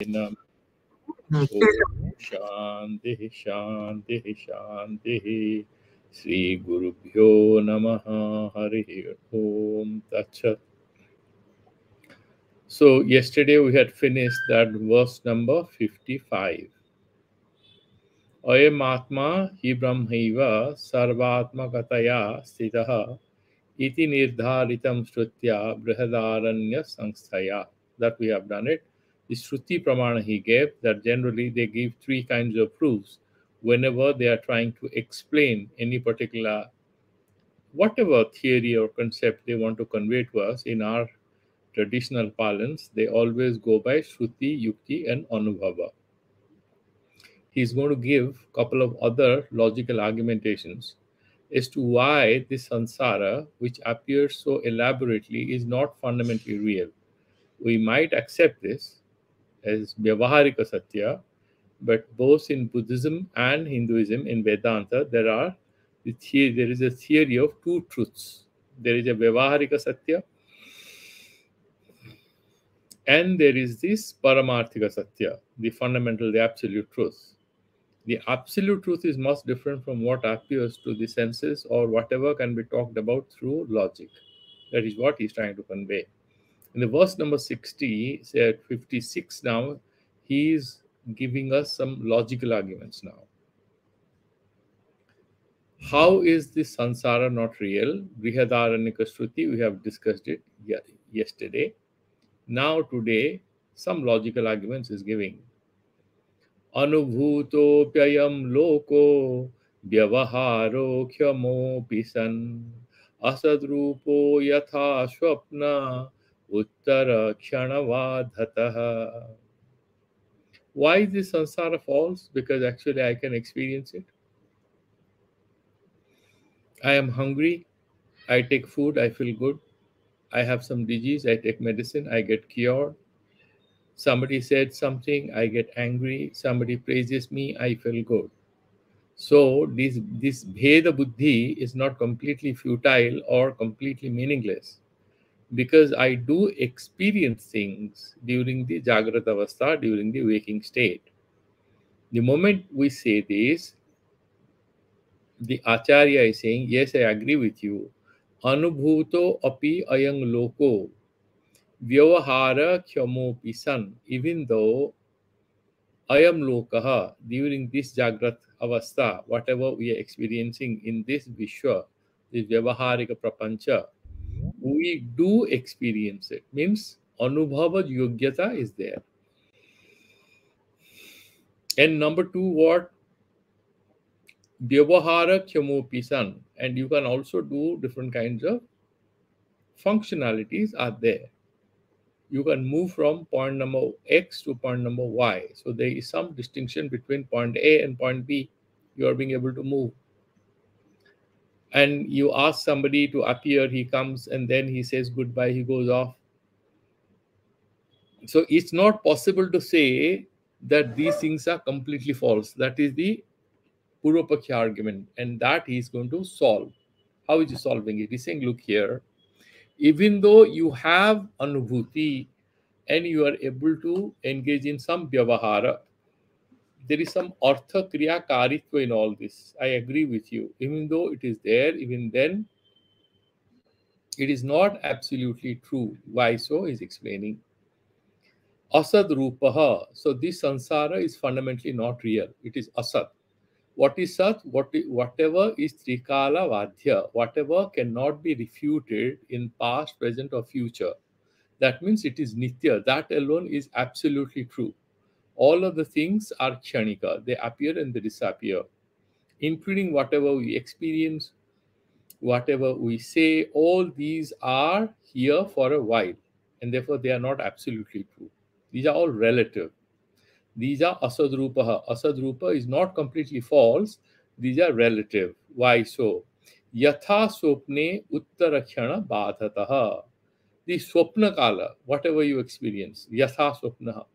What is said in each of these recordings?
Nam Om Shanti Shanti Shanti Sri Gurubhyo Namaha Hari Om Tat. So yesterday we had finished that verse number 55. Ayam Atma hi Brahmaiva Sarvatmakataya Sthitaha Iti Nirdharitam Shrutya Brihadaranya Samsthaya. That we have done it. The Shruti Pramana he gave, that generally they give three kinds of proofs whenever they are trying to explain any particular, whatever theory or concept they want to convey to us in our traditional parlance, they always go by Shruti, Yukti, and Anubhava. He's going to give a couple of other logical argumentations as to why this samsara, which appears so elaborately, is not fundamentally real. We might accept this as Vyavaharika Satya, but both in Buddhism and Hinduism, in Vedanta, there is a theory of two truths. There is a Vyavaharika Satya, and there is this Paramarthika Satya, the fundamental, the absolute truth. The absolute truth is much different from what appears to the senses or whatever can be talked about through logic. That is what he's trying to convey. In the verse number 60, say at 56 now, he is giving us some logical arguments now. How is this sansara not real? Brihadaranyaka Shruti, we have discussed it yesterday. Now today, some logical arguments is giving. अनुभूतोऽप्ययं लोको व्यवहारोऽख्यमोऽपि सन् असद्रूपो यथा स्वप्न उत्तरक्षणवाधतः. Why is this samsara false? Because actually I can experience it. I am hungry, I take food, I feel good. I have some disease, I take medicine, I get cured. Somebody said something, I get angry. Somebody praises me, I feel good. So this Bheda Buddhi is not completely futile or completely meaningless, because I do experience things during the Jagrata Avastha, during the waking state. The moment we say this, the Acharya is saying, yes, I agree with you. Anubhuto api ayang loko vyavahara khyamo pisan. Even though ayam lokaha, during this Jagrat Avastha, whatever we are experiencing in this Vishwa, this Vyavaharika Prapancha, we do experience it. Means Anubhava Yogyata is there. And number two, what? Vyavahara Kyamopisan. And you can also do different kinds of functionalities are there. You can move from point number X to point number Y. So there is some distinction between point A and point B. You are being able to move. And you ask somebody to appear, he comes, and then he says goodbye, he goes off. So it's not possible to say that these things are completely false. That is the Purvapakya argument, and that he's going to solve. How is he solving it? He's saying, look here, even though you have anubhuti and you are able to engage in some vyavahara, there is some artha kriya karitva in all this. I agree with you. Even though it is there, even then, it is not absolutely true. Why so? He's explaining. Asad rupaha. So this sansara is fundamentally not real. It is asad. What is sat? Whatever is trikala vadhya, whatever cannot be refuted in past, present, or future. That means it is nitya. That alone is absolutely true. All of the things are kshanika. They appear and they disappear, including whatever we experience, whatever we say. All these are here for a while, and therefore they are not absolutely true. These are all relative. These are asadrupaha. Asadrupa is not completely false. These are relative. Why so? Yatha swapne uttarakshana badhataha. The swapna kala, whatever you experience, yatha swapnaha.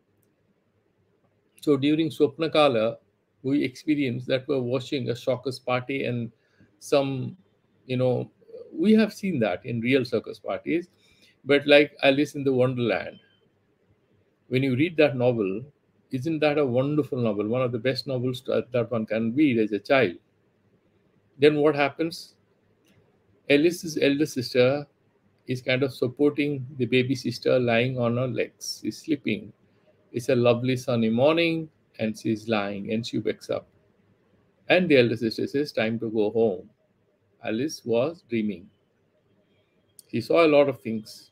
So during swapna kala, we experience that we're watching a circus party and some, we have seen that in real circus parties, but like Alice in the Wonderland, When you read that novel, isn't that a wonderful novel? One of the best novels that one can read as a child. Then what happens? Alice's elder sister is kind of supporting the baby sister lying on her legs. She's sleeping. It's a lovely sunny morning and she's lying and she wakes up. And the elder sister says, time to go home. Alice was dreaming. She saw a lot of things.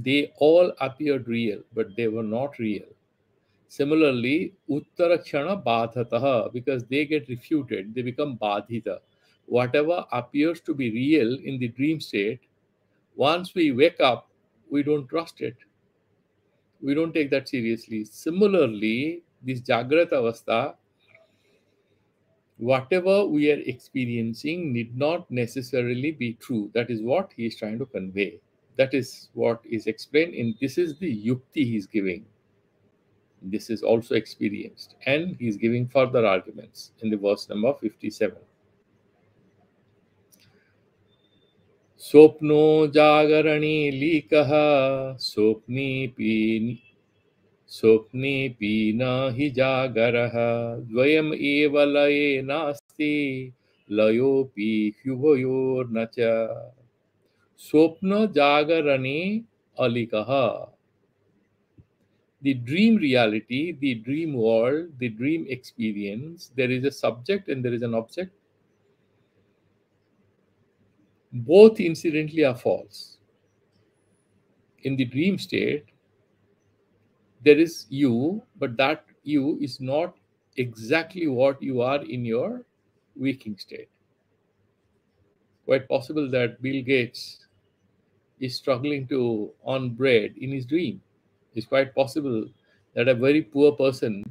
They all appeared real, but they were not real. Similarly, Uttarakshana Badhataha, because they get refuted, they become Badhita. Whatever appears to be real in the dream state, once we wake up, we don't trust it. We don't take that seriously. Similarly, this Jagrata Avastha, whatever we are experiencing need not necessarily be true. That is what he is trying to convey. That is what is explained in this is the yukti he is giving. This is also experienced. And he is giving further arguments in the verse number 57. Sopno jagarani likaha sopni pini स्वप्ने पीना हि जागरः द्वयम् एव लये नास्ति लयोऽपि ह्युभयोर्न च स्वप्न जागरणे अलिकः. The dream reality, the dream world, the dream experience, there is a subject and there is an object. Both incidentally are false. In the dream state, there is you, but that you is not exactly what you are in your waking state. Quite possible that Bill Gates is struggling to earn bread in his dream. It's quite possible that a very poor person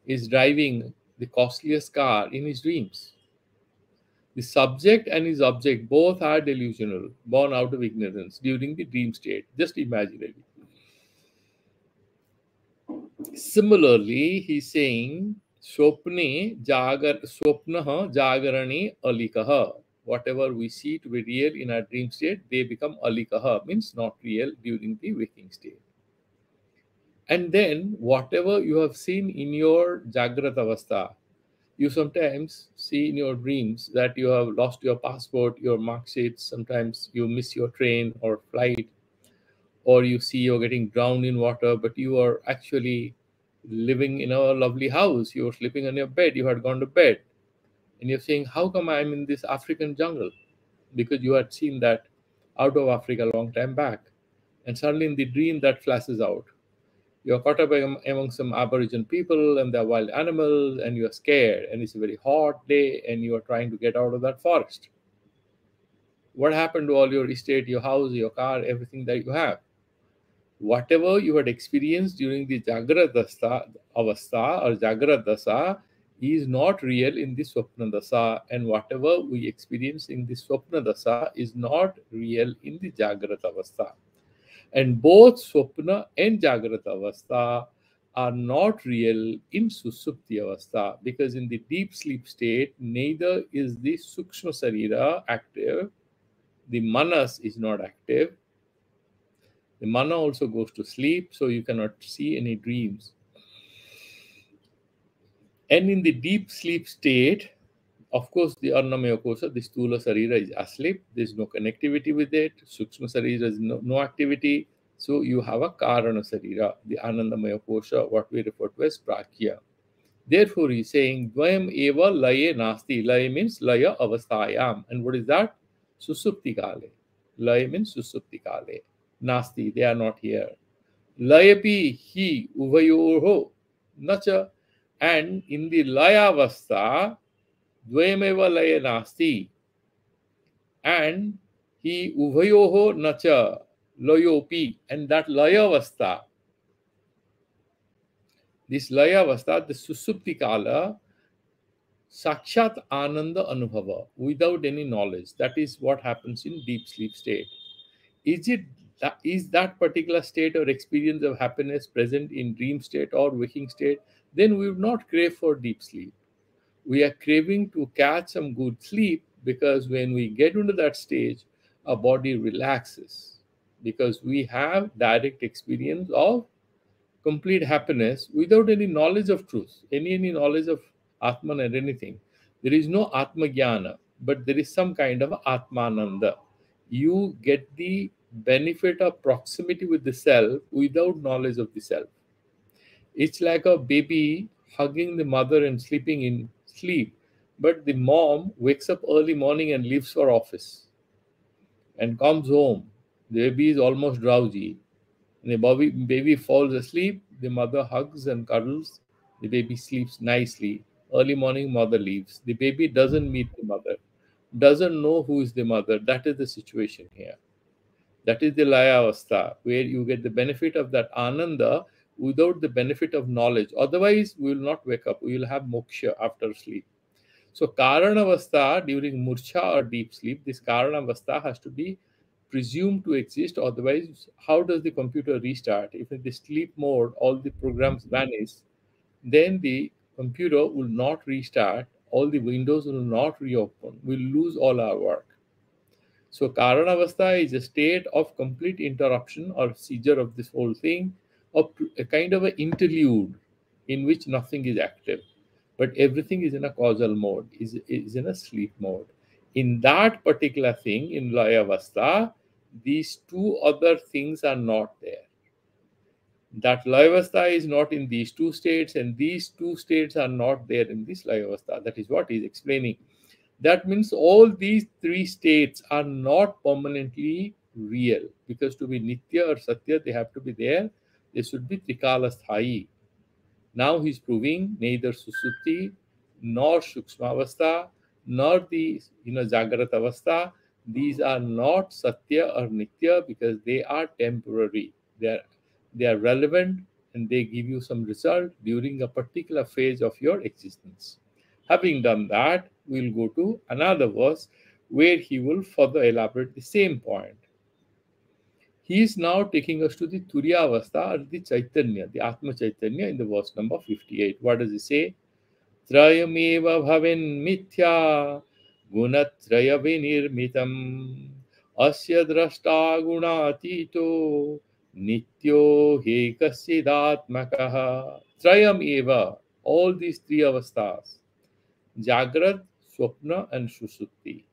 is driving the costliest car in his dreams. The subject and his object both are delusional, born out of ignorance during the dream state, just imaginary. Similarly, he's saying swapnaha jagarani alikaha. Whatever we see to be real in our dream state, they become alikaha, means not real during the waking state. And then whatever you have seen in your Jagrata Avastha, you sometimes see in your dreams that you have lost your passport, your mark sheets, sometimes you miss your train or flight, or you see you're getting drowned in water, but you are actually living in a lovely house. You're sleeping on your bed, you had gone to bed, and you're saying, how come I'm in this African jungle? Because you had seen that out of Africa a long time back. And suddenly in the dream that flashes out. You're caught up among some Aboriginal people and they're wild animals, and you're scared, and it's a very hot day, and you are trying to get out of that forest. What happened to all your estate, your house, your car, everything that you have? Whatever you had experienced during the Jagrata Avastha or Jagrata Dasa is not real in the Swapna Dasa, and whatever we experience in the Swapna Dasa is not real in the Jagrata Avastha. And both Swapna and Jagrata Avastha are not real in Susupti Avastha, because in the deep sleep state, neither is the Sukshma Sarira active, the Manas is not active. The mana also goes to sleep, so you cannot see any dreams. And in the deep sleep state, of course, the Annamaya Kosha, the Stula Sarira is asleep. There's no connectivity with it. Sukshma Sarira is no activity. So you have a Karana Sarira, the Anandamaya Kosha, what we refer to as Prakya. Therefore, he's saying, Dvayam eva laye nasti. Laye means laya avasthayam. And what is that? Susupti kale. Laye means susupti kale. Nasti, they are not here. Layapi hi uvayoho nacha. And in the layavastha, dvayameva laya nasti. And he uvayoho nacha layopi. And that layavastha, this layavastha, the susupti kala, sakshat ananda anubhava, without any knowledge. That is what happens in deep sleep state. Is that particular state or experience of happiness present in dream state or waking state? Then we would not crave for deep sleep. We are craving to catch some good sleep, because when we get into that stage, our body relaxes, because we have direct experience of complete happiness without any knowledge of truth, any knowledge of Atman or anything. There is no Atma Jnana, but there is some kind of Atmananda. You get the benefit of proximity with the self without knowledge of the self. It's like a baby hugging the mother and sleeping in sleep, but the mom wakes up early morning and leaves for office and comes home. The baby is almost drowsy. And the baby falls asleep, the mother hugs and cuddles, the baby sleeps nicely. Early morning, mother leaves. The baby doesn't meet the mother, doesn't know who is the mother. That is the situation here. That is the Laya Avastha, where you get the benefit of that Ananda without the benefit of knowledge. Otherwise, we will not wake up. We will have moksha after sleep. So, Karanavastha during Murcha or deep sleep, this Karanavastha has to be presumed to exist. Otherwise, how does the computer restart? If in the sleep mode all the programs vanish, then the computer will not restart, all the windows will not reopen, we'll lose all our work. So Karanavastha is a state of complete interruption or seizure of this whole thing, of a kind of an interlude in which nothing is active, but everything is in a causal mode, is in a sleep mode. In that particular thing, in Layavastha, these two other things are not there. That Layavastha is not in these two states, and these two states are not there in this Layavastha. That is what he is explaining. That means all these three states are not permanently real, because to be Nitya or Satya, they have to be there. They should be Trikalasthai. Now he's proving neither Susupti nor Shukshmavastha nor the Jagrat Avastha. These are not Satya or Nitya because they are temporary. They are relevant and they give you some result during a particular phase of your existence. Having done that, we'll go to another verse where he will further elaborate the same point. He is now taking us to the Turyavastha or the Chaitanya, the Atma Chaitanya in the verse number 58. What does he say? Trayameva bhaven mithya gunatraya vinirmitam asya drashta gunatito nityo hekasidatmakaha. Trayam eva, all these three avasthas, Jagrat, Swapna and Sushupti.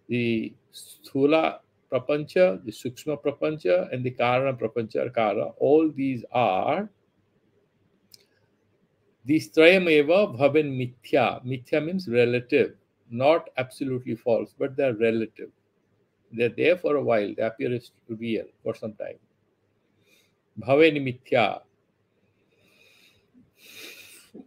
The Sthula Prapancha, the Sukshma Prapancha, and the Karana Prapancha, Kara, all these are these Trayameva Bhavan Mithya. Mithya means relative, not absolutely false, but they're relative. They're there for a while, they appear as real for some time. Bhavan Mithya.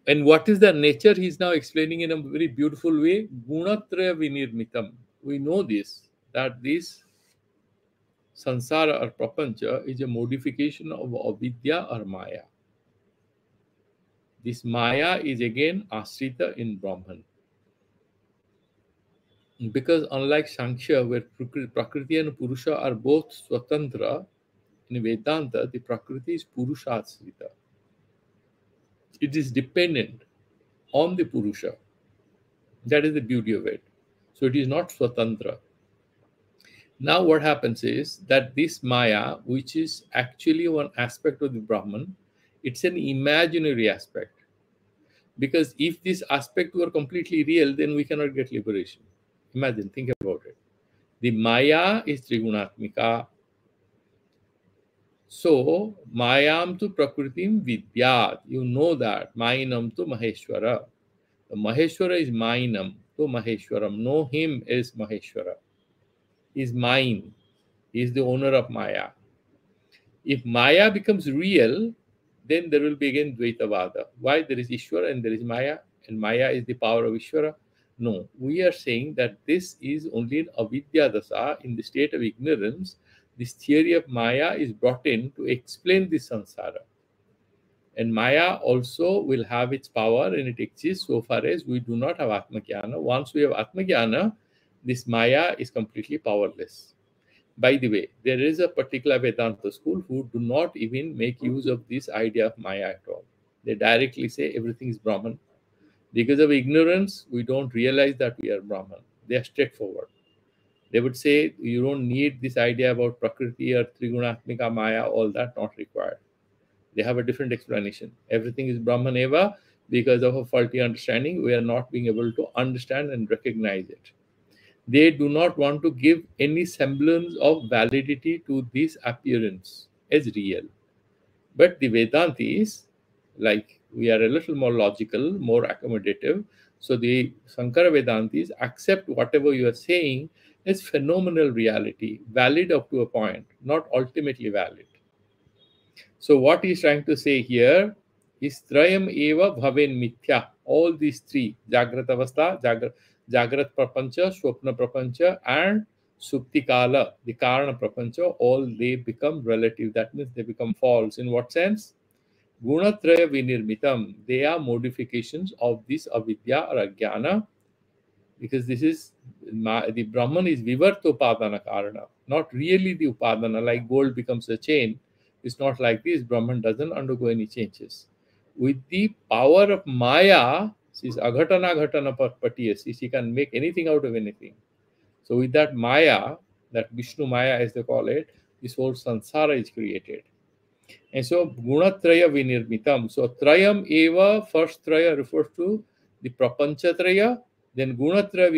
And what is their nature? He's now explaining in a very beautiful way. Gunatraya Vinirmitam. We know this, that this Sansara or Prapancha is a modification of Avidya or Maya. This Maya is again Asrita in Brahman. Because unlike Sankhya, where Prakriti and Purusha are both Swatantra, in Vedanta, the Prakriti is Purusha Asrita. It is dependent on the Purusha. That is the beauty of it. So it is not Swatantra. Now what happens is that this Maya, which is actually one aspect of the Brahman, it's an imaginary aspect. Because if this aspect were completely real, then we cannot get liberation. Imagine, think about it. The Maya is Trigunatmika. So, Mayam tu Prakritim Vidyat. You know that. Mainam tu Maheshwara. The Maheshwara is Mainam to Maheshwaram. Know him as Maheshwara. He is mine. He is the owner of Maya. If Maya becomes real, then there will be again Dvaitavada. Why? There is Ishwara and there is Maya, and Maya is the power of Ishwara. No, we are saying that this is only in Avidya Dasa, in the state of ignorance. This theory of Maya is brought in to explain this samsara. And Maya also will have its power and it exists so far as we do not have Atma-jnana. Once we have Atma-jnana, this Maya is completely powerless. By the way, there is a particular Vedanta school who do not even make use of this idea of Maya at all. They directly say everything is Brahman. Because of ignorance, we don't realize that we are Brahman. They are straightforward. They would say you don't need this idea about Prakriti or Trigunatmika Maya, all that not required. They have a different explanation. Everything is Brahman Eva. Because of a faulty understanding, we are not being able to understand and recognize it. They do not want to give any semblance of validity to this appearance as real. But the Vedantis, like, we are a little more logical, more accommodative. So the Sankara Vedantis accept whatever you are saying as phenomenal reality, valid up to a point, not ultimately valid. So what he's trying to say here is Trayam eva bhaven mithya. All these three, Jagrat Avastha, Jagrat Prapancha, Swapna Prapancha, and Suptikala, the Karana Prapancha, all they become relative. That means they become false. In what sense? Gunatraya vinirmitam. They are modifications of this avidya or ajnana, because this is the Brahman is Vivarta Upadana Karana, not really the Upadana, like gold becomes a chain. It's not like this. Brahman doesn't undergo any changes. With the power of Maya, she's Aghatana Ghatana Patiyasi, she can make anything out of anything. So with that Maya, that Vishnu Maya as they call it, this whole samsara is created. And so Gunatraya Vinirmitam. So Trayam Eva, first Traya refers to the Prapancha Traya, then Gunatraya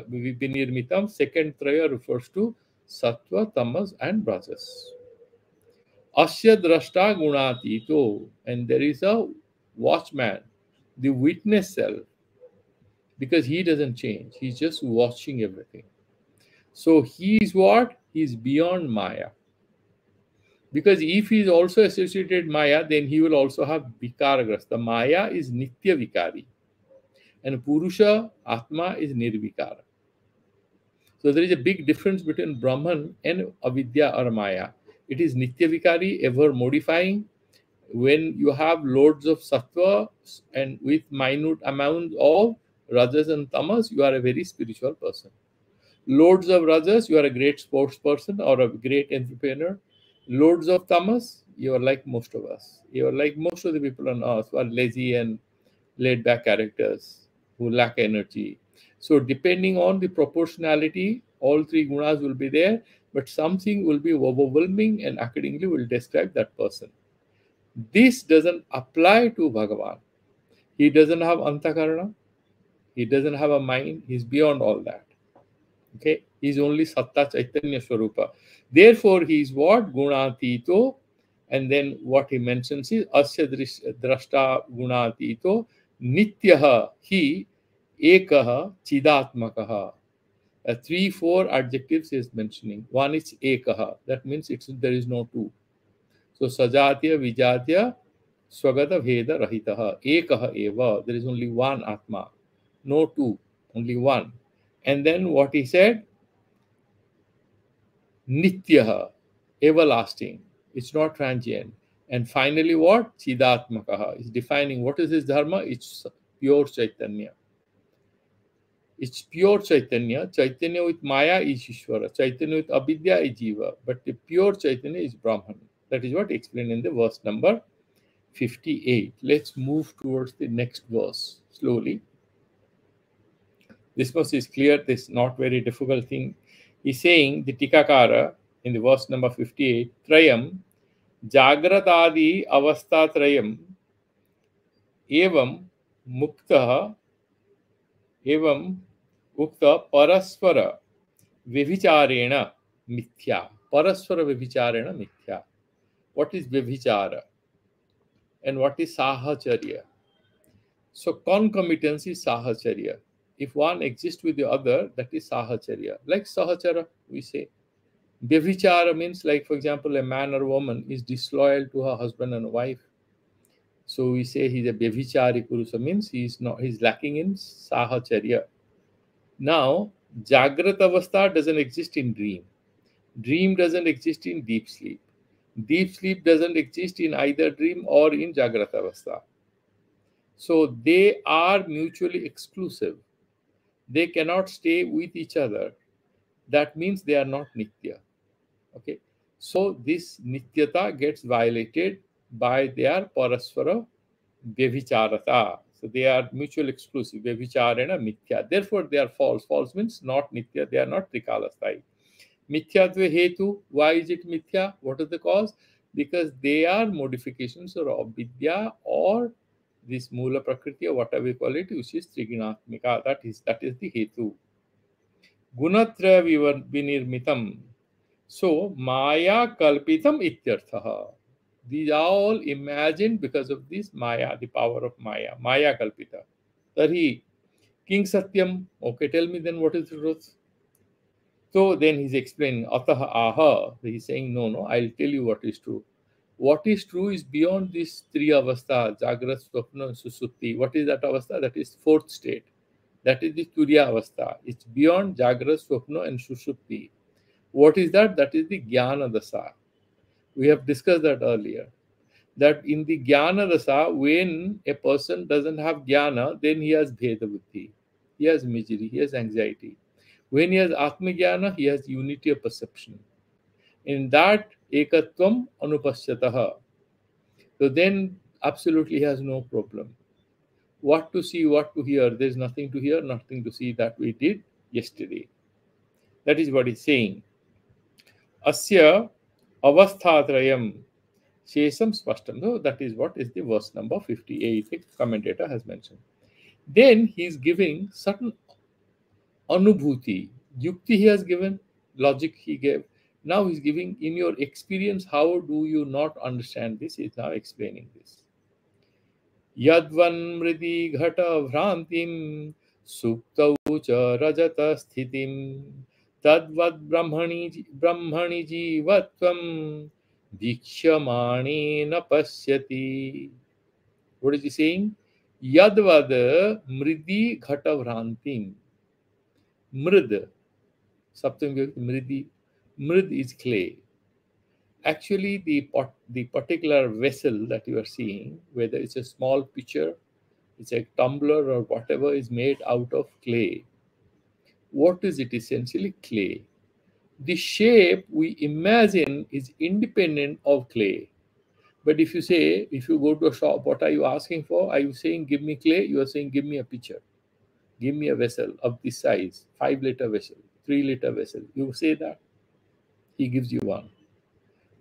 Vinirmitam, second Traya refers to Sattva, Tamas, and Rajas. Asya Drashta Gunatito, and there is a watchman, the witness self, because he doesn't change, he's just watching everything. So he is what? He is beyond Maya. Because if he is also associated Maya, then he will also have Vikaragrasta. The Maya is Nitya Vikari, and Purusha, Atma, is Nirvikara. So there is a big difference between Brahman and Avidya or Maya. It is Nitya Vikari, ever modifying. When you have loads of Sattva and with minute amount of Rajas and Tamas, you are a very spiritual person. Loads of Rajas, you are a great sports person or a great entrepreneur. Loads of Tamas, you are like most of us. You are like most of the people on earth who are lazy and laid back characters who lack energy. So depending on the proportionality, all three gunas will be there, but something will be overwhelming and accordingly will describe that person. This doesn't apply to Bhagavan. He doesn't have antakarana. He doesn't have a mind. He's beyond all that. Okay, he's only Satta Chaitanya Swarupa. Therefore, he is what? Gunatito. And then what he mentions is Asya Drashta Gunatito Nityaha He Ekaha Chidatmakaha. 3-4 adjectives he is mentioning. One is Ekaha. That means there is no two. So Sajatya Vijatya Swagata Veda Rahitaha. Ekaha Eva. There is only one Atma. No two. Only one. And then what he said? Nityaha, everlasting. It's not transient. And finally what? Chidatmakaha is defining what is his dharma. It's pure Chaitanya. It's pure Chaitanya. Chaitanya with Maya is Ishvara. Chaitanya with Avidya is Jiva. But the pure Chaitanya is Brahman. That is what explained in the verse number 58. Let's move towards the next verse slowly. This verse is clear. This is not very difficult thing. He's saying, the Tikakara, in the verse number 58, Trayam, Jagratadi Avastha Trayam, Evam Mukta, Evam Ukta Parasvara Vivicharena Mithya. Parasvara Vivicharena Mithya. What is Vivichara? And what is Sahacharya? So concomitance is Sahacharya. If one exists with the other, that is Sahacharya. Like Sahachara, we say. Vyabhichara means, like, for example, a man or woman is disloyal to her husband and wife. So we say he's a Vyabhichari Purusa, means he's lacking in Sahacharya. Now, Jagrat Avastha doesn't exist in dream. Dream doesn't exist in deep sleep. Deep sleep doesn't exist in either dream or in Jagrat Avastha. So they are mutually exclusive. They cannot stay with each other. That means they are not Nitya. Okay. So this Nityata gets violated by their Parasvara Vyavicharata. So they are mutually exclusive. Vyavicharena Mithya. Therefore they are false. False means not Nitya. They are not Trikalasthai. Mithyatva Hetu. Why is it Mithya? What is the cause? because they are modifications of Vidya or this Mula Prakriti or whatever we call it, which is Trigunatmika. That is the Hetu. Gunatra vinirmitam. So Maya kalpitam ityarthaha. These are all imagined because of this Maya, the power of Maya. Maya kalpita. Tarhi King Satyam. Okay, tell me then what is the truth? So then he's explaining Ataha aha. He's saying no, I'll tell you what is true. What is true is beyond these three avastha, Jagrat, Swapna, and Susutti. What is that avastha? That is fourth state. That is the Turiya avastha. It's beyond Jagrat, Swapna, and Susutti. What is that? That is the Jnana Dasa. We have discussed that earlier. That in the Jnana Dasa, when a person doesn't have Jnana, then he has Bheda Buddhi. He has misery, he has anxiety. When he has Atma Jnana, he has unity of perception. In that, Ekatvam Anupashyataha. So then, absolutely has no problem. What to see, what to hear, there's nothing to hear, nothing to see, that we did yesterday. That is what he's saying. Asya avasthatrayam shesam spashtam. So that is what is the verse number 58, the commentator has mentioned. Then he's giving certain anubhuti. Yukti he has given, logic he gave. Now he's giving, in your experience, how do you not understand this? He's now explaining this. Yadvan ghata भ्रांतिम सुप्तौ च रजत स्थितिम तद्वद ब्रह्मणि जीवत्वम दीक्ष्यमाणेन पश्यति. What is he saying? Yadvad mridi ghata भ्रांतिम. Mrid, saptam mridi. Mrid is clay. Actually, the particular vessel that you are seeing, whether it's a small pitcher, it's a tumbler or whatever, is made out of clay. What is it? Essentially clay. The shape we imagine is independent of clay. But if you go to a shop, what are you asking for? Are you saying, give me clay? You are saying, give me a pitcher. Give me a vessel of this size, 5-liter vessel, 3-liter vessel. You say that. He gives you one.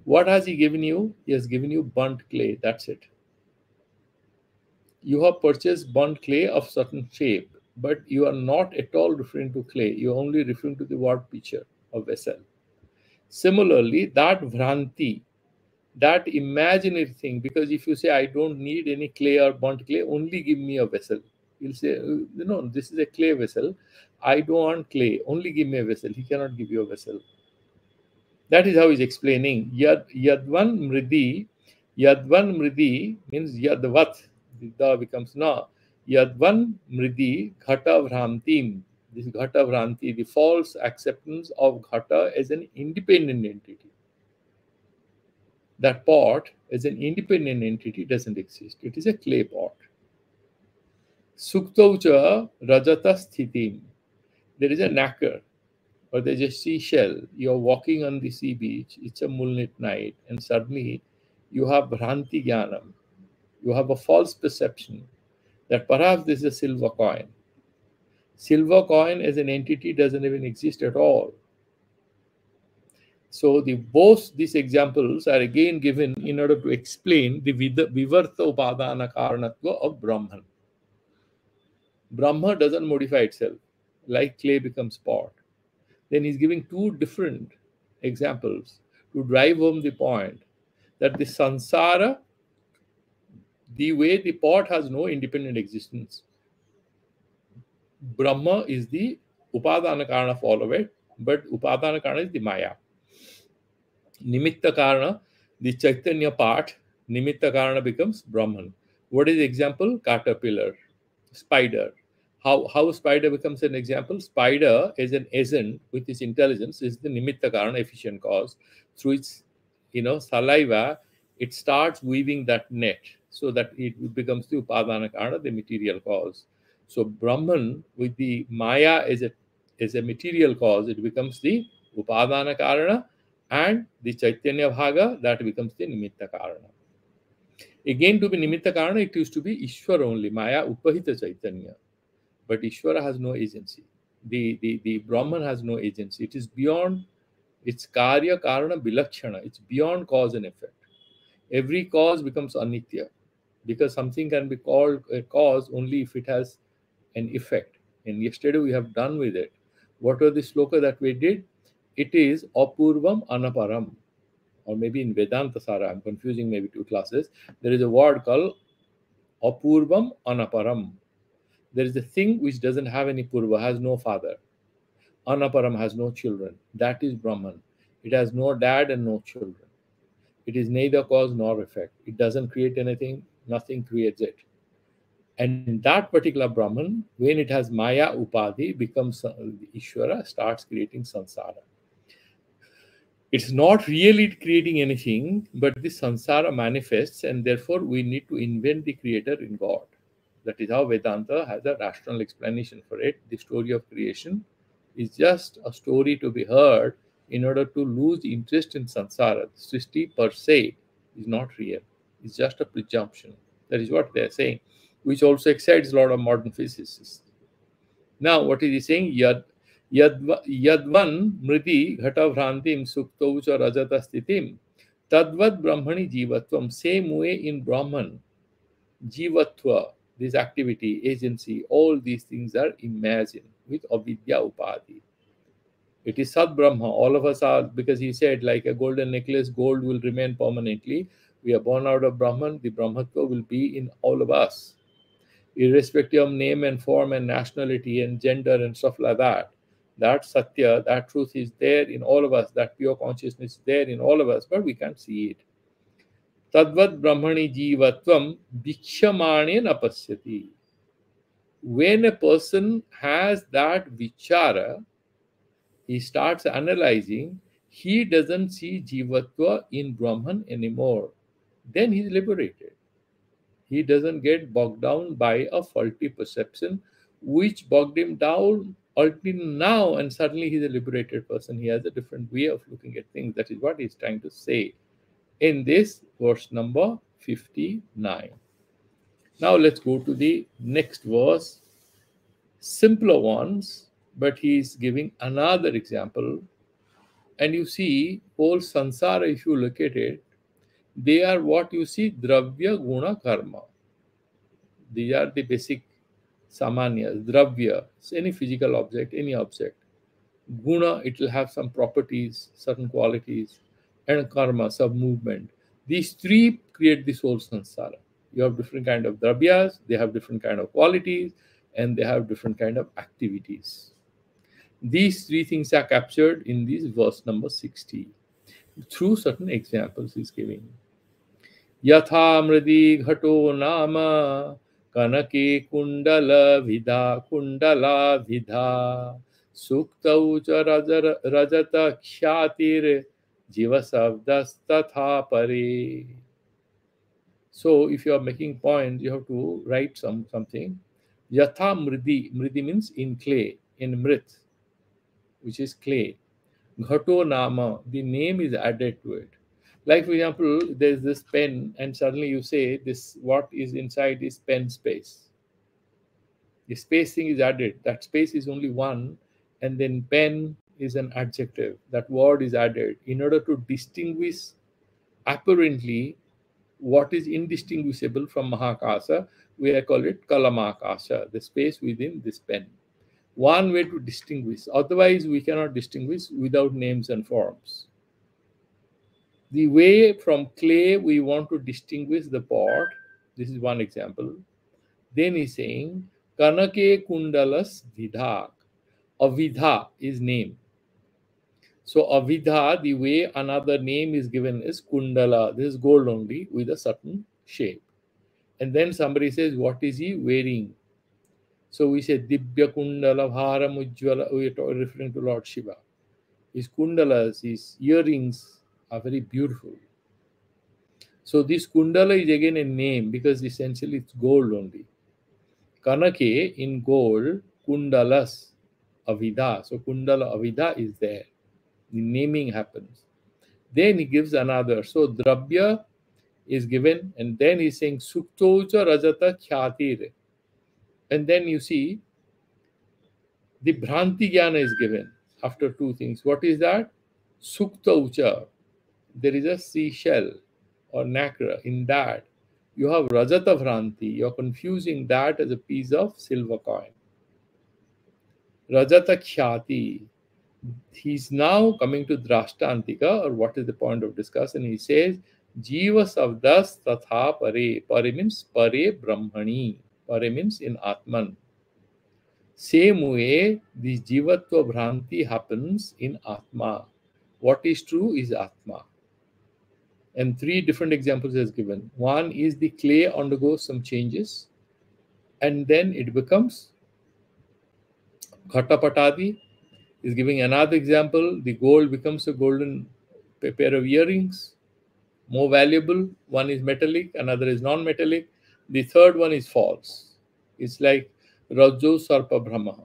What has he given you? He has given you burnt clay. That's it. You have purchased burnt clay of certain shape, but you are not at all referring to clay. You are only referring to the word pitcher or vessel. Similarly, that vranti, that imaginary thing, because if you say, I don't need any clay or burnt clay, only give me a vessel. He'll say, no, this is a clay vessel. I don't want clay. Only give me a vessel. He cannot give you a vessel. That is how he's explaining. Yadvan mridi means yadvat. The da becomes na. Yadvan mridi ghata vrantim. This ghata vranti, the false acceptance of ghata as an independent entity. That pot as an independent entity doesn't exist. It is a clay pot. Suktaucha rajata sthitim. There is a knacker, or there's a seashell. You're walking on the sea beach, it's a moonlit night, and suddenly you have Bhranti Jnanam. You have a false perception that perhaps this is a silver coin. Silver coin as an entity doesn't even exist at all. So both these examples are again given in order to explain the Vivarta Upadana Karanatva of Brahman. Brahma doesn't modify itself, like clay becomes pot. Then he's giving two different examples to drive home the point that the sansara, the way the pot has no independent existence, Brahma is the upadana karana of all of it, but upadana karana is the Maya. Nimitta karana, the Chaitanya part, nimitta karana becomes Brahman. What is the example? Caterpillar, spider. How spider becomes an example? Spider is an agent with its intelligence, is the nimitta karana, efficient cause. Through its saliva, it starts weaving that net so that it becomes the upadana karana, the material cause. So Brahman with the Maya as a material cause, it becomes the upadana karana, and the Chaitanya Bhaga, that becomes the nimitta karana. Again, to be nimitta karana, it used to be Ishvara only, Maya upahita Chaitanya. But Ishvara has no agency. The Brahman has no agency. It is beyond its karya karana bilakshana. It's beyond cause and effect. Every cause becomes anitya, because something can be called a cause only if it has an effect. And yesterday we have done with it. What was the sloka that we did? It is apurvam anaparam, or maybe in Vedanta Sara, I'm confusing maybe two classes. There is a word called apurvam anaparam. There is a thing which doesn't have any purva, has no father. Anaparam has no children. That is Brahman. It has no dad and no children. It is neither cause nor effect. It doesn't create anything, nothing creates it. And that particular Brahman, when it has Maya Upadhi, becomes Ishvara, starts creating samsara. It's not really creating anything, but this samsara manifests, and therefore we need to invent the creator in God. That is how Vedanta has a rational explanation for it. The story of creation is just a story to be heard in order to lose interest in samsara. Srishti per se is not real. It's just a presumption. That is what they are saying, which also excites a lot of modern physicists. Now, what is he saying? Yadvan mriti ghata bhrantim suktau cha rajata sthitim tadvad brahmani jivatvam. Same way in Brahman, jivatva, this activity, agency, all these things are imagined with avidya upadhi. It is Sad Brahma. All of us are, because he said, like a golden necklace, gold will remain permanently. We are born out of Brahman. The Brahmatva will be in all of us, irrespective of name and form and nationality and gender and stuff like that. That Satya, that truth is there in all of us. That pure consciousness is there in all of us, but we can't see it. Tadvat Brahmani Jivatvam Vikshamane Napasyati. When a person has that vichara, he starts analyzing, he doesn't see Jivatva in Brahman anymore. Then he's liberated. He doesn't get bogged down by a faulty perception, which bogged him down until now, and suddenly he's a liberated person. He has a different way of looking at things. That is what he's trying to say in this verse number 59. Now let's go to the next verse, simpler ones, but he's giving another example. And you see, whole sansara, if you look at it, they are what you see, dravya, guna, karma. These are the basic samanyas. Dravya, it's any physical object, any object. Guna, it will have some properties, certain qualities, and karma, some movement. These three create this whole sansara. You have different kind of dravyas, they have different kind of qualities, and they have different kind of activities. These three things are captured in this verse number 60 through certain examples he's giving. Yatha mridi ghato nama kanake kundala vidha suktau cha rajata kshyatir jiva savdas tatha pare. So if you are making points, you have to write something. Yatha mridi. Mridi means in clay, in mrit, which is clay. Ghato nama, the name is added to it. Like, for example, there's this pen, and suddenly you say this, what is inside is pen space. The space thing is added. That space is only one, and then pen is an adjective. That word is added in order to distinguish apparently what is indistinguishable from Mahakasa. We call it Kalamakasa, the space within this pen. One way to distinguish. Otherwise, we cannot distinguish without names and forms. The way from clay we want to distinguish the pot, this is one example. Then he's saying, Kanake kundalas vidhak. Avidha is name. So avidha, the way another name is given is kundala. This is gold only with a certain shape. And then somebody says, what is he wearing? So we say Dibya Kundala Bharam Ujjvala. We are referring to Lord Shiva. His kundalas, his earrings are very beautiful. So this kundala is again a name because essentially it's gold only. Kanake in gold, kundalas, avidha. So kundala avidha is there. The naming happens. Then he gives another. So dravya is given, and then he's saying suktocha rajata khyatire. And then you see the Bhranti Jnana is given after two things. What is that? Sukta Ucha. There is a seashell or nacre. In that, you have Rajata Vranti. You're confusing that as a piece of silver coin. Rajata Khyati. He's now coming to Drashtantika, or what is the point of discussion. He says, Jiva Savdas Tatha Pare. Pare means Pare Brahmani. Pare means in Atman. Same way, this Jivatva Bhranti happens in Atma. What is true is Atma. And three different examples is given. One is the clay undergoes some changes and then it becomes Ghatapatadi. Is giving another example. The gold becomes a golden pair of earrings, more valuable. One is metallic, another is non-metallic. The third one is false. It's like Rajjo Sarpa Brahma.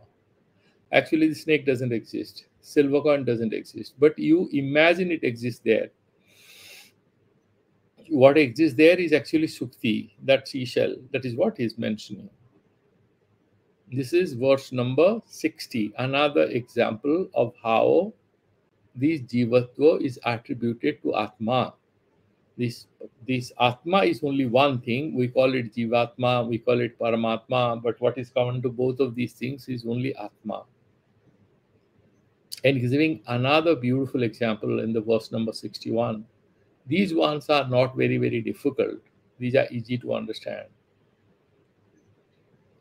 Actually, the snake doesn't exist. Silver coin doesn't exist. But you imagine it exists there. What exists there is actually Sukti, that seashell. That is what he's mentioning. This is verse number 60. Another example of how this Jivatva is attributed to Atma. This Atma is only one thing. We call it Jivatma, we call it Paramatma, but what is common to both of these things is only Atma. And he's giving another beautiful example in the verse number 61. These ones are not very, very difficult. These are easy to understand.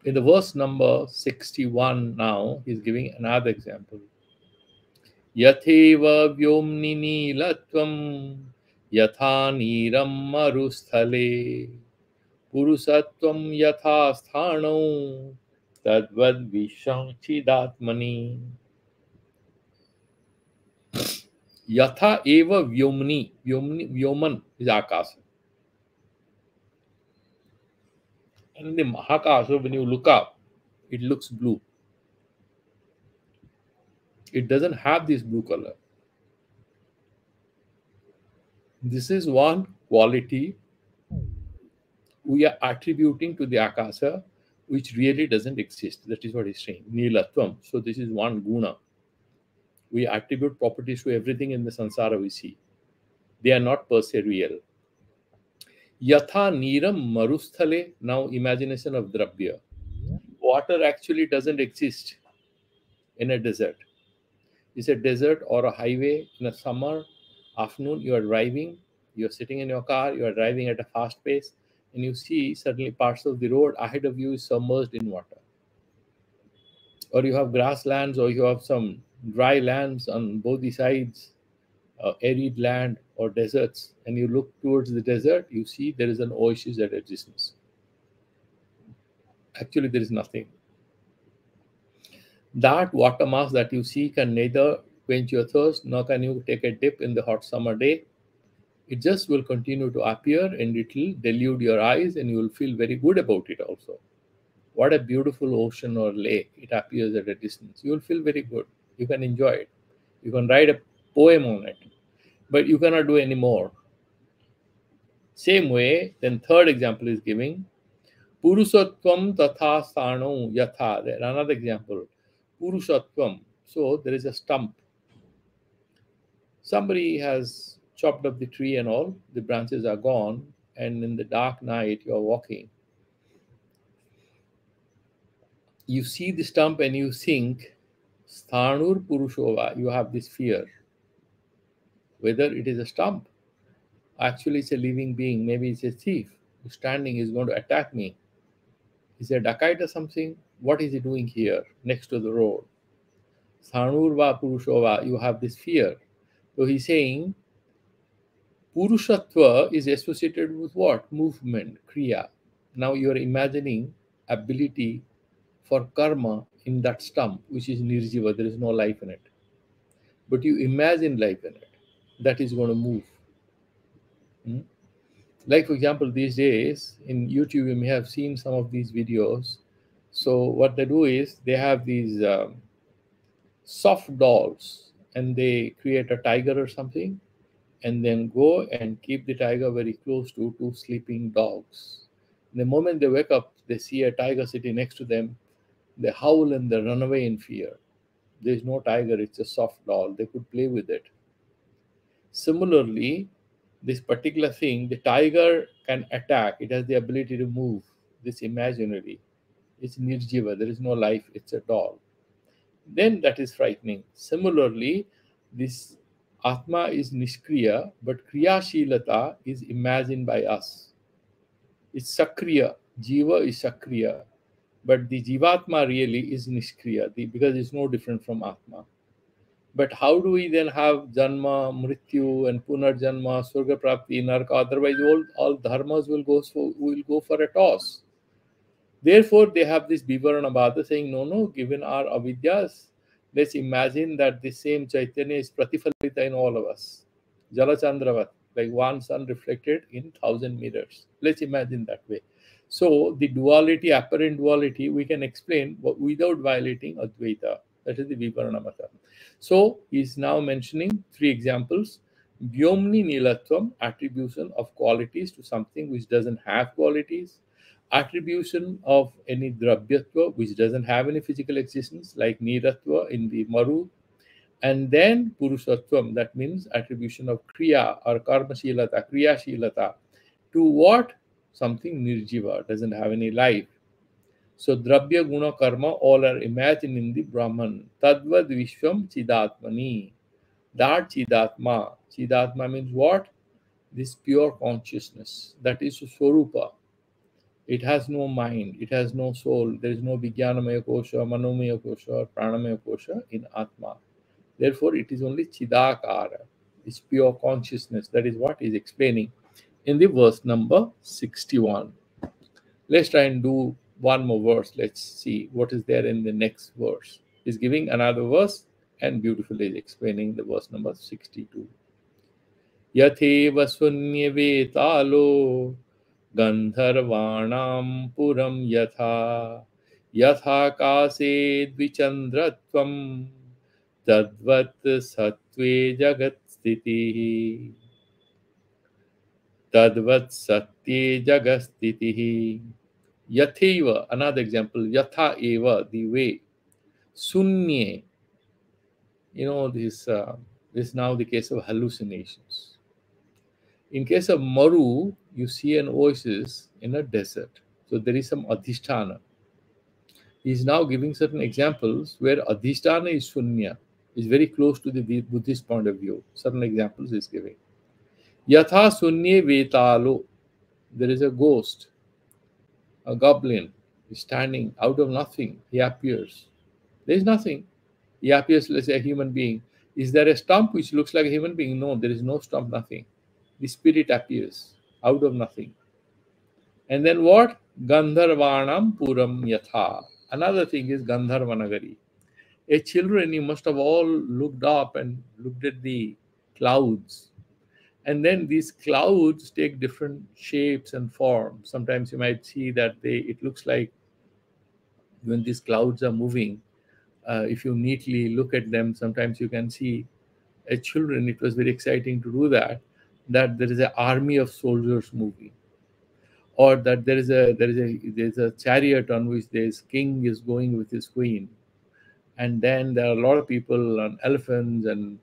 In the verse number 61 now, he's giving another example. Yatheva vyomni nilatvam yatha niram marusthale purusatvam yatha sthano tadvad visham chidatmani. Yatha eva vyomni. Vyoman is akasa. And in the Mahakasa, when you look up, it looks blue. It doesn't have this blue color. This is one quality we are attributing to the Akasa, which really doesn't exist. That is what he's saying. Nilatvam. So this is one guna. We attribute properties to everything in the samsara we see. They are not per se real. Yatha niram marusthale. Now imagination of Dravya. Water actually doesn't exist in a desert. It's a desert or a highway in a summer afternoon. You are driving, you're sitting in your car, you are driving at a fast pace, and you see suddenly parts of the road ahead of you is submerged in water. Or you have grasslands, or you have some dry lands on both the sides, arid land or deserts, and you look towards the desert, you see there is an oasis at a distance. Actually, there is nothing. That water mass that you see can neither quench your thirst, nor can you take a dip in the hot summer day. It just will continue to appear and it will delude your eyes and you will feel very good about it also. What a beautiful ocean or lake. It appears at a distance. You will feel very good. You can enjoy it. You can write a poem on it, but you cannot do any more. Same way, then third example is giving Purusatvam tatha sthano yatha. There, another example. Purusatvam. So there is a stump. Somebody has chopped up the tree and all, the branches are gone, and in the dark night you are walking. You see the stump and you think, Sthanur Purushova, you have this fear. Whether it is a stump, actually it's a living being, maybe it's a thief who's standing, is going to attack me. Is a dacoit or something? What is he doing here next to the road? Sthanurva Purushova, you have this fear. So he's saying, Purushatva is associated with what? Movement, Kriya. Now you are imagining ability for karma in that stump, which is nirjiva, there is no life in it. But you imagine life in it, that is going to move. Like, for example, these days in YouTube, you may have seen some of these videos. So what they do is they have these soft dolls and they create a tiger or something and then go and keep the tiger very close to two sleeping dogs. The moment they wake up, they see a tiger sitting next to them. They howl and they run away in fear. There is no tiger, it's a soft doll. They could play with it. Similarly, This particular thing, the tiger can attack, it has the ability to move, this imaginary, it's nirjiva, there is no life, it's a doll, then that is frightening. Similarly, this Atma is Nishkriya, but Kriyashilata is imagined by us. It's Sakriya. Jiva is Sakriya. But the Jivatma really is Nishkriya because it's no different from Atma. But how do we then have Janma, Mrityu, and Punarjanma, Surga Prapti, Narka? Otherwise, all dharmas will go for a toss. Therefore, they have this Vivaranabhata saying, no, given our avidyas, let's imagine that the same Chaitanya is pratifalita in all of us. Jalachandravat, like one sun reflected in 1,000 mirrors. Let's imagine that way. So, the duality, apparent duality, we can explain without violating Advaita. That is the Vivaranamata. So, he is now mentioning 3 examples. Vyomni Nilatvam, attribution of qualities to something which doesn't have qualities. Attribution of any drabyatva which doesn't have any physical existence, like niratva in the maru, and then purushatvam, that means attribution of kriya or karmashilata, kriyashilata, to what? Something nirjiva, doesn't have any life. So drabya guna karma all are imagined in the Brahman. Tadvad vishwam chidatmani, that chidatma means what? This pure consciousness, that is swarupa. It has no mind, it has no soul, there is no Vijnanamaya kosha, Manomaya kosha, or Pranamaya kosha in Atma. Therefore, it is only Chidakara, it's pure consciousness. That is what is explaining in the verse number 61. Let's try and do one more verse. Let's see what is there in the next verse. He's giving another verse and beautifully is explaining the verse number 62. Yatheva sunyavetalo गंधर्वाणां पुरं यथा यथाकाशे द्विचन्द्रत्वं तद्वत् सत्त्वे जगत्स्थितिः तद्वत् सत्ये जगत्स्थितिः. Yatheva, another example, yatha eva, the way. Sunye, this is now the case of hallucinations. In case of Maru, you see an oasis in a desert. So there is some adhisthana. He is now giving certain examples where adhisthana is shunya, is very close to the Buddhist point of view. Certain examples he is giving. Yatha sunye vetalo, there is a ghost, a goblin, is standing out of nothing. He appears. There is nothing. He appears, let's say, a human being. Is there a stump which looks like a human being? No, there is no stump, nothing. The spirit appears out of nothing. And then what? Gandharvanam Puram Yatha. Another thing is Gandharvanagari. Children, you must have all looked up and looked at the clouds. And then these clouds take different shapes and forms. Sometimes you might see that it looks like when these clouds are moving, if you neatly look at them, sometimes you can see children, it was very exciting to do that there is an army of soldiers moving, or that there is a chariot on which this king is going with his queen, and then there are a lot of people on elephants and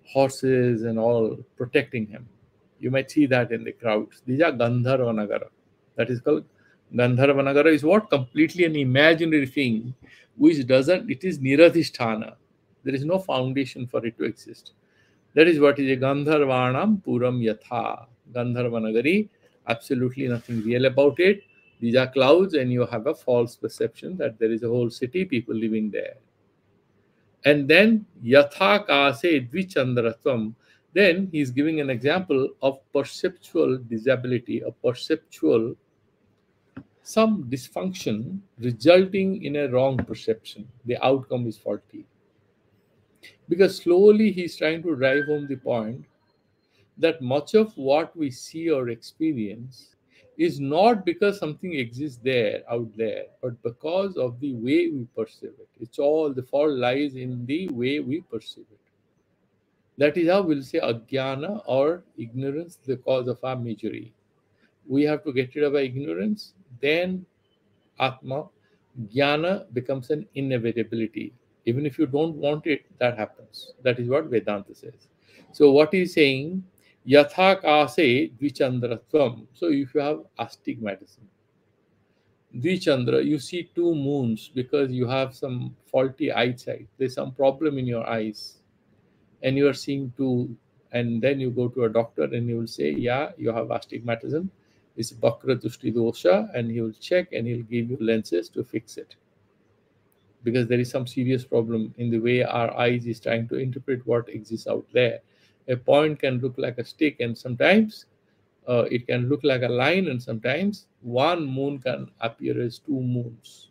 horses and all protecting him. You might see that in the crowds. These are Gandharvanagara. That is called Gandharvanagara. Is what? Completely an imaginary thing which it is niradhisthana. There is no foundation for it to exist. That is what is a Gandharvanam Puram Yatha. Gandharvanagari, absolutely nothing real about it. These are clouds, and you have a false perception that there is a whole city, people living there. And then Yatha Kase Dvichandratvam. Then he is giving an example of perceptual disability, a perceptual some dysfunction resulting in a wrong perception. The outcome is faulty. Because slowly he is trying to drive home the point that much of what we see or experience is not because something exists out there, but because of the way we perceive it. It's all, the fault lies in the way we perceive it. That is how we'll say ajnana or ignorance, the cause of our misery. We have to get rid of our ignorance, then Atma, jnana becomes an inevitability. Even if you don't want it, that happens. That is what Vedanta says. So what he's saying, Yathakase dvichandratvam. So if you have astigmatism, dvichandra, you see two moons because you have some faulty eyesight. There's some problem in your eyes, and you are seeing two. And then you go to a doctor, and he will say, "Yeah, you have astigmatism. It's Bakra Dushti dosha," and he will check and he'll give you lenses to fix it, because there is some serious problem in the way our eyes is trying to interpret what exists out there. A point can look like a stick, and sometimes it can look like a line, and sometimes one moon can appear as two moons.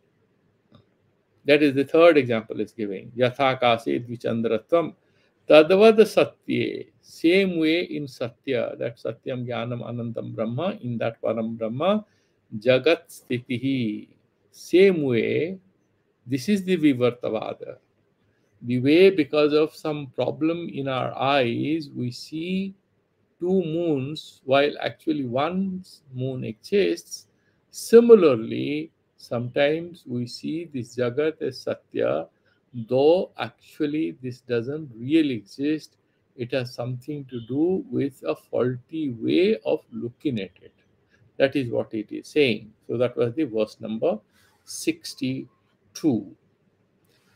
That is the third example is giving. Yatha kasid vichandratvam tadavad satye. Same way in satya, that satyam jnanam anantam brahma, in that param brahma, jagat sthitihi. Same way, this is the vivartavada. The way, because of some problem in our eyes, we see two moons while actually one moon exists. Similarly, sometimes we see this Jagat as Satya, though actually this doesn't really exist. It has something to do with a faulty way of looking at it. That is what it is saying. So that was the verse number 62.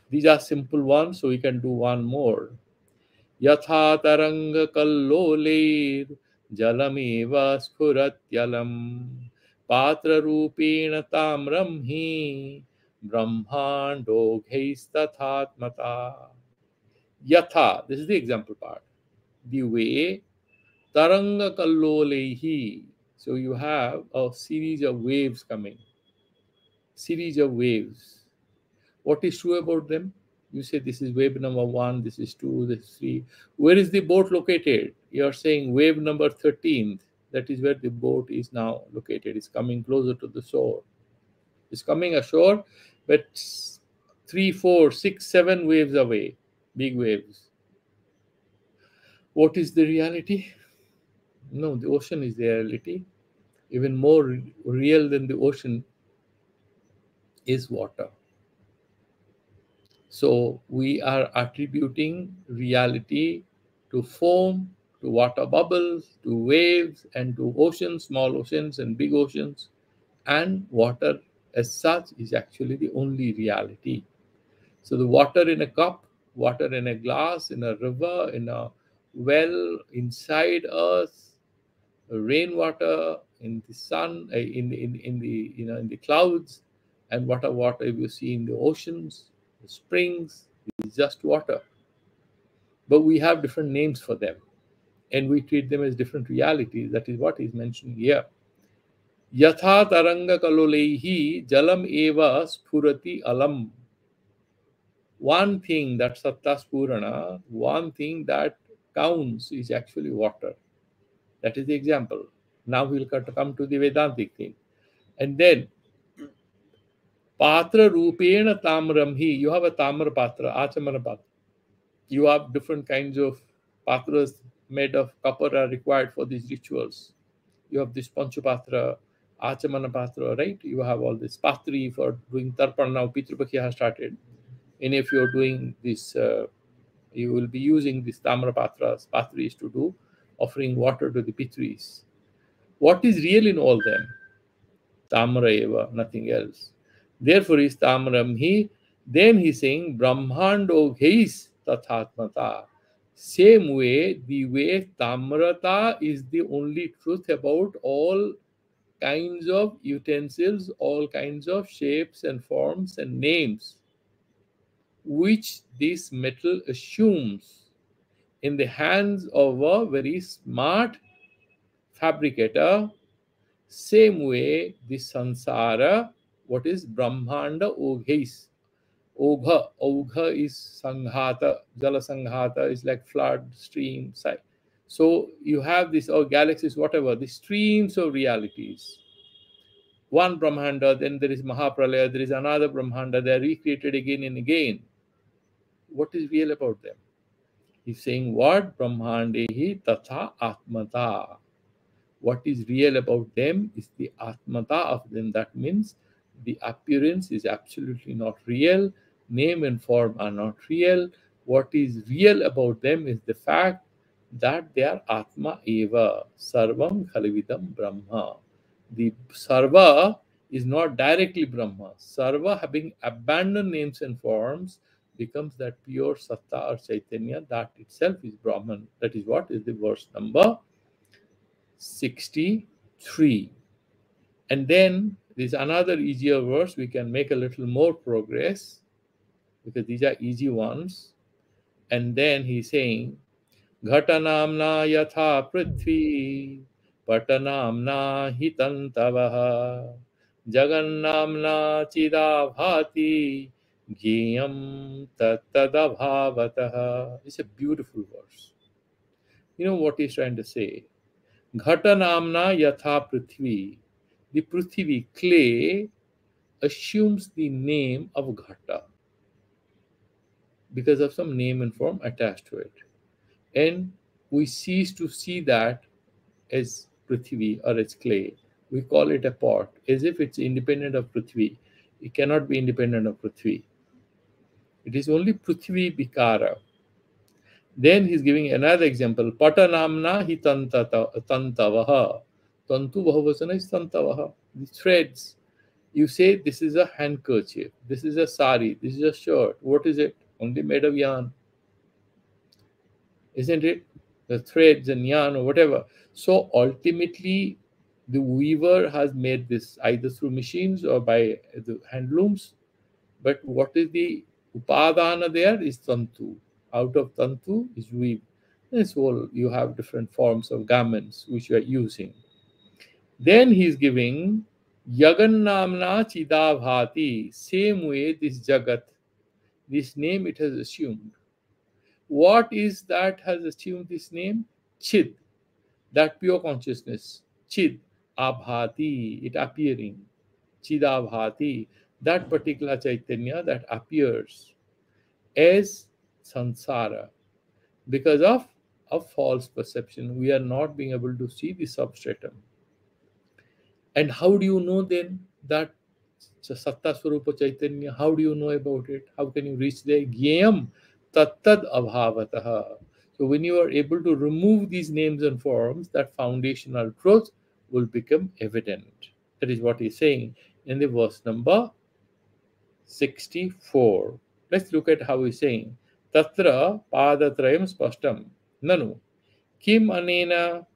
These are simple ones, so we can do one more. यथा तरङ्गकल्लोलेर् जलमेव स्फुरत्यलं पात्ररूपेण ताम्रं हि ब्रह्माण्डोघैस्तथात्मता. Yatha, this is the example part. The way Tarangakallolehi. So you have a series of waves coming. Series of waves. What is true about them? You say this is wave number 1, this is 2, this is 3. Where is the boat located? You are saying wave number 13th. That is where the boat is now located. It's coming closer to the shore. It's coming ashore, but 3, 4, 6, 7 waves away. Big waves. What is the reality? No, the ocean is the reality. Even more real than the ocean is water. So we are attributing reality to foam, to water bubbles, to waves, and to oceans, small oceans and big oceans. And water as such is actually the only reality. So the water in a cup, water in a glass, in a river, in a well, inside us, rainwater, in the sun, in the in the clouds, and water you see in the oceans, the springs, is just water. But we have different names for them, and we treat them as different realities. That is what is mentioned here. Yatha taranga kalolehi jalam eva spurati alam. One thing that satta spurana, one thing that counts is actually water. That is the example. Now we'll come to the Vedantic thing. And then, patra rupena tamramhi. You have a tamra patra, achamana patra. You have different kinds of patras made of copper are required for these rituals. You have this panchapatra, achamana patra, right? You have all this patri for doing tarpana. Now Pitrupakya has started. And if you're doing this, you will be using these tamra patras, patris to do offering water to the pitris. What is real in all them? Tamra eva, nothing else. Therefore is tamram hi. Then he's saying brahmando gheis tathatmata. Same way, the way tamrata is the only truth about all kinds of utensils, all kinds of shapes and forms and names, which this metal assumes in the hands of a very smart fabricator. Same way, the sansara, what is Brahmanda Ogheis? Ogha is Sanghata, Jala Sanghata is like flood, stream, side. So you have this, or galaxies, whatever, the streams of realities. One Brahmanda, then there is Mahapralaya, there is another Brahmanda, they are recreated again and again. What is real about them? He's saying what? Brahmandehi tatha atmata. What is real about them is the atmata of them. That means the appearance is absolutely not real. Name and form are not real. What is real about them is the fact that they are Atma Eva, Sarvam Khalividam Brahma. The Sarva is not directly Brahma. Sarva, having abandoned names and forms, becomes that pure Satta or Chaitanya, that itself is Brahman. That is what is the verse number 63. And then there's another easier verse. We can make a little more progress because these are easy ones. And then he's saying, Ghatanamna yatha prithvi, Patanamna hitantavaha, Jagannamna chidabhati, Gyam tattadabhavataha. It's a beautiful verse. You know what he's trying to say? Ghatanamna yatha prithvi. The prithvi, clay, assumes the name of Ghata because of some name and form attached to it. And we cease to see that as Prithvi or as clay. We call it a pot as if it's independent of Prithvi. It cannot be independent of Prithvi. It is only Prithvi Bikara. Then he's giving another example. Patanamna hi tantavaha. Tantu bhavasana is tantavaha. The threads. You say this is a handkerchief, this is a sari, this is a shirt. What is it? Only made of yarn. Isn't it? The threads and yarn or whatever. So ultimately, the weaver has made this either through machines or by the handlooms. But what is the upadana there is tantu. Out of tantu is weave. That's all. You have different forms of garments which you are using. Then he's giving Yagannamna Chidabhati. Same way this Jagat, this name it has assumed. What is that has assumed this name? Chid, that pure consciousness. Chid, Abhati, it appearing. Chidabhati, that particular Chaitanya that appears as Sansara. Because of a false perception, we are not being able to see the substratum. And how do you know then that Satta Swarupa Chaitanya? How do you know about it? How can you reach there? Gyam tattad abhavataha. So when you are able to remove these names and forms, that foundational truth will become evident. That is what he's saying in the verse number 64. Let's look at how he's saying. Tatra padatrayam spashtam. Nanu. Kim anena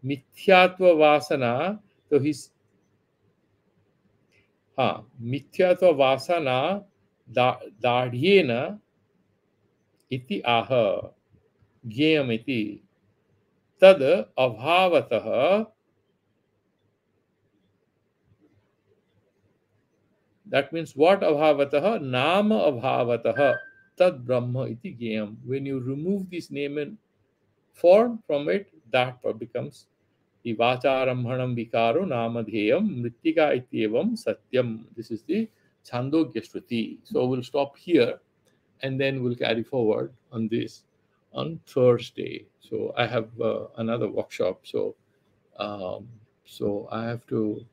mithyatva vasana. So he's मिथ्यात्व वासना दाढ़्येन इति आह ज्ञेयमिति तद अभावतः that means what अभावतः नाम अभावतः तद ब्रह्म इति ज्ञेयम. When you remove this name and form from it, that becomes the Vacharambhanam Vikaro Namadheyam Mrittika Ityevam Satyam. This is the Chandogya Shruti. So we'll stop here and then we'll carry forward on this on Thursday. So I have another workshop. So I have to